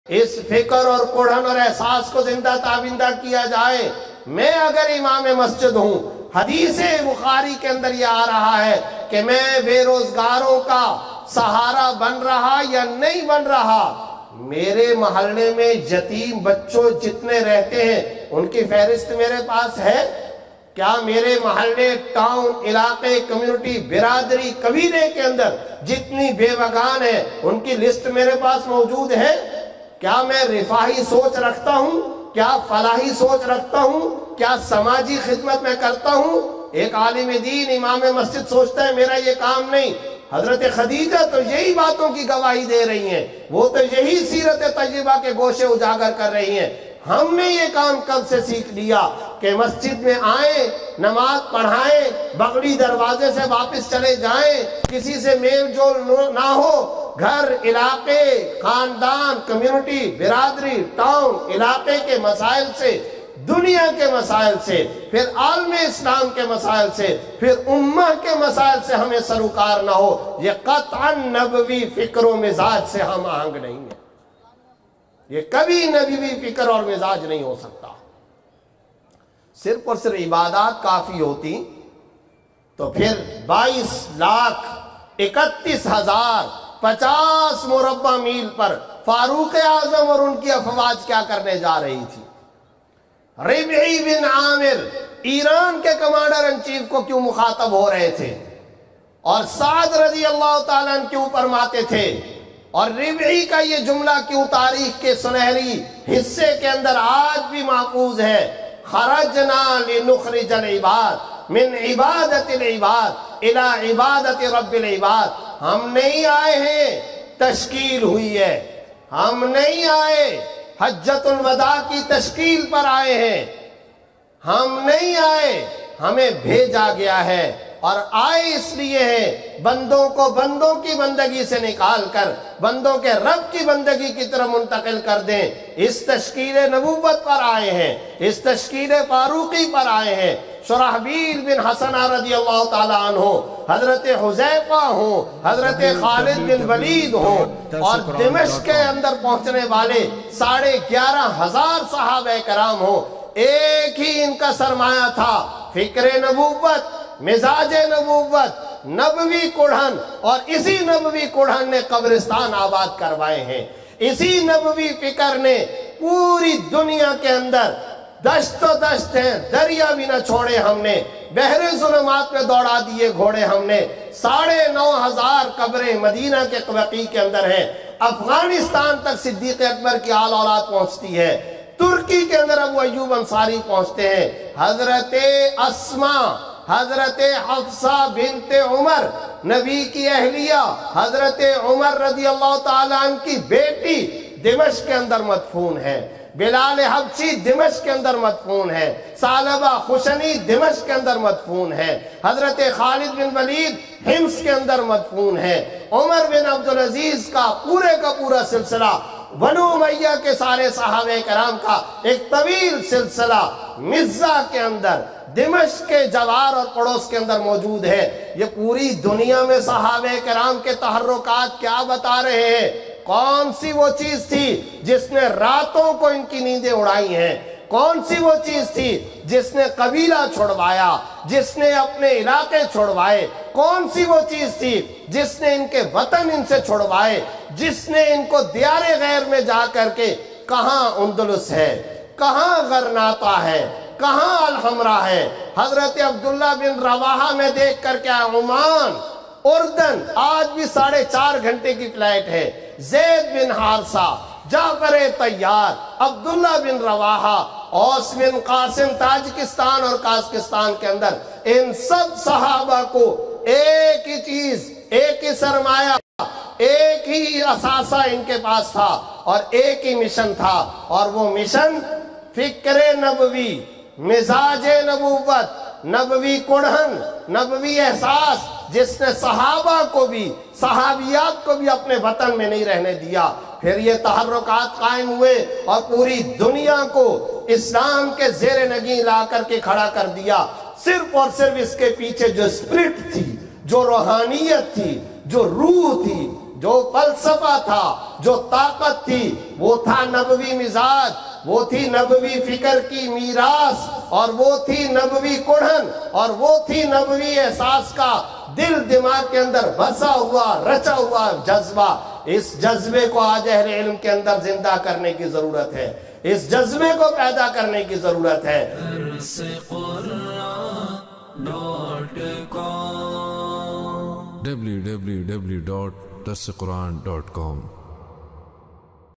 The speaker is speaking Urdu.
اس فکر اور کوڑھن اور احساس کو زندہ تابندہ کیا جائے۔ میں اگر امام مسجد ہوں، حدیث بخاری کے اندر یہ آ رہا ہے کہ میں بے روزگاروں کا سہارا بن رہا یا نہیں بن رہا، میرے محلے میں یتیم بچوں جتنے رہتے ہیں ان کی فہرست میرے پاس ہے؟ کیا میرے محلے، ٹاؤن، علاقے، کمیونٹی، برادری، قبیلے کے اندر جتنی بیوگان ہیں ان کی لسٹ میرے پاس موجود ہے؟ کیا میں رفاہی سوچ رکھتا ہوں؟ کیا فلاحی سوچ رکھتا ہوں؟ کیا سماجی خدمت میں کرتا ہوں؟ ایک عالم دین امام مسجد سوچتا ہے میرا یہ کام نہیں۔ حضرت خدیجہ تو یہی باتوں کی گواہی دے رہی ہیں، وہ تو یہی سیرت طیبہ کے گوشے اجاگر کر رہی ہیں۔ ہم نے یہ کام کب سے سیکھ لیا کہ مسجد میں آئیں، نماز پڑھائیں، بغلی دروازے سے واپس چلے جائیں، کسی سے میل جول نہ ہو، گھر، علاقے، خاندان، کمیونٹی، برادری، ٹاؤن، علاقے کے مسائل سے، دنیا کے مسائل سے، پھر عالم اسلام کے مسائل سے، پھر امہ کے مسائل سے ہمیں سروکار نہ ہو۔ یہ قطعاً نبوی فکر و مزاج سے ہم آہنگ نہیں ہے، یہ کبھی نبوی فکر اور مزاج نہیں ہو سکتا۔ صرف اور صرف عبادات کافی ہوتی تو پھر 22,31,050 مربع میل پر فاروق اعظم اور ان کی افواج کیا کرنے جا رہی تھی؟ ربعی بن عامر ایران کے کمانڈر ان چیف کو کیوں مخاطب ہو رہے تھے اور سعد رضی اللہ تعالیٰ عنہ کیوں فرماتے تھے؟ اور ربعی کا یہ جملہ کیوں تاریخ کے سنہری حصے کے اندر آج بھی محفوظ ہے؟ خرجنا لنخرج العباد من عبادت العباد الى عبادت رب العباد۔ ہم نہیں آئے ہیں تشکیل ہوئی ہے، ہم نہیں آئے حجۃ الوداع کی تشکیل پر آئے ہیں، ہم نہیں آئے، ہمیں بھیجا گیا ہے، اور آئے اس لیے ہیں بندوں کو بندوں کی بندگی سے نکال کر بندوں کے رب کی بندگی کی طرف منتقل کر دیں۔ اس تشکیل نبوت پر آئے ہیں، اس تشکیل فاروقی پر آئے ہیں۔ شرحبیل بن حسنہ رضی اللہ تعالیٰ عنہ، حضرت حذیفہ ہوں، حضرت خالد بن ولید ہوں، اور دمشق کے اندر پہنچنے والے 11,500 صحابہ کرام ہوں، ایک ہی ان کا سرمایہ تھا، فکر نبوت، مزاج نبوت، نبوی کوڑھن، اور اسی نبوی کوڑھن نے قبرستان آباد کروائے ہیں۔ اسی نبوی فکر نے پوری دنیا کے اندر دشت و دشت ہیں، دریا بھی نہ چھوڑے ہم نے، بحر ظلمات میں دوڑا دیے گھوڑے ہم نے۔ 9,500 قبریں مدینہ کے بقیع کے اندر ہیں، افغانستان تک صدیق اکبر کی آل اولاد پہنچتی ہے، ترکی کے اندر ابو ایوب انصاری پہنچتے ہیں، حضرت اسماء، حضرت حفصہ بنت عمر نبی کی اہلیہ، حضرت عمر رضی اللہ تعالیٰ عنہ کی بیٹی دمشق کے اندر مدفون ہے، بلال حبشی دمشق کے اندر مدفون ہے، ثعلبہ خشنی دمشق کے اندر مدفون ہے، حضرت خالد بن ولید حمص کے اندر مدفون ہے، عمر بن عبدالعزیز کا پورا سلسلہ، بنو امیہ کے سارے صحابہ کرام کا ایک طویل سلسلہ مزہ کے اندر، دمشق کے جوار اور پڑوس کے اندر موجود ہے۔ یہ پوری دنیا میں صحابہ کرام کے تحرکات کیا بتا رہے ہیں؟ کون سی وہ چیز تھی جس نے راتوں کو ان کی نیندیں اڑائی ہیں؟ کون سی وہ چیز تھی جس نے قبیلہ چھوڑوایا، جس نے اپنے علاقے چھوڑوائے؟ کون سی وہ چیز تھی جس نے ان کے وطن ان سے چھوڑوائے، جس نے ان کو دیار غیر میں جا کر کے کہاں اندلس ہے، کہاں غرناطہ ہے، کہاں الحمرہ ہے، حضرت عبداللہ بن رواحہ میں دیکھ کر کیا عمان، اردن، آج بھی 4.5 گھنٹے کی فلائٹ ہے، زید بن حارثہ، جعفر طیار، عبداللہ بن رواحہ، اوس بن قاسم تاجکستان اور کازکستان کے اندر، ان سب صحابہ کو ایک ہی چیز، ایک ہی سرمایہ، ایک ہی اثاثہ ان کے پاس تھا اور ایک ہی مشن تھا، اور وہ مشن فکر نبوی، مزاج نبوت، نبوی کوڑھن، نبوی احساس، جس نے صحابہ کو بھی، صحابیات کو بھی اپنے وطن میں نہیں رہنے دیا۔ پھر یہ تحرکات قائم ہوئے اور پوری دنیا کو اسلام کے زیر نگیں لا کر کے کھڑا کر دیا۔ صرف اور صرف اس کے پیچھے جو اسپرٹ تھی، جو روحانیت تھی، جو روح تھی، جو فلسفہ تھا، جو طاقت تھی، وہ تھا نبوی مزاج، وہ تھی نبوی فکر کی میراث، اور وہ تھی نبوی کڑھن، اور وہ تھی نبوی احساس کا دل دماغ کے اندر بسا ہوا رچا ہوا جذبہ۔ اس جذبے کو آج اہل علم کے اندر زندہ کرنے کی ضرورت ہے، اس جذبے کو پیدا کرنے کی ضرورت ہے۔ www.darsequran.com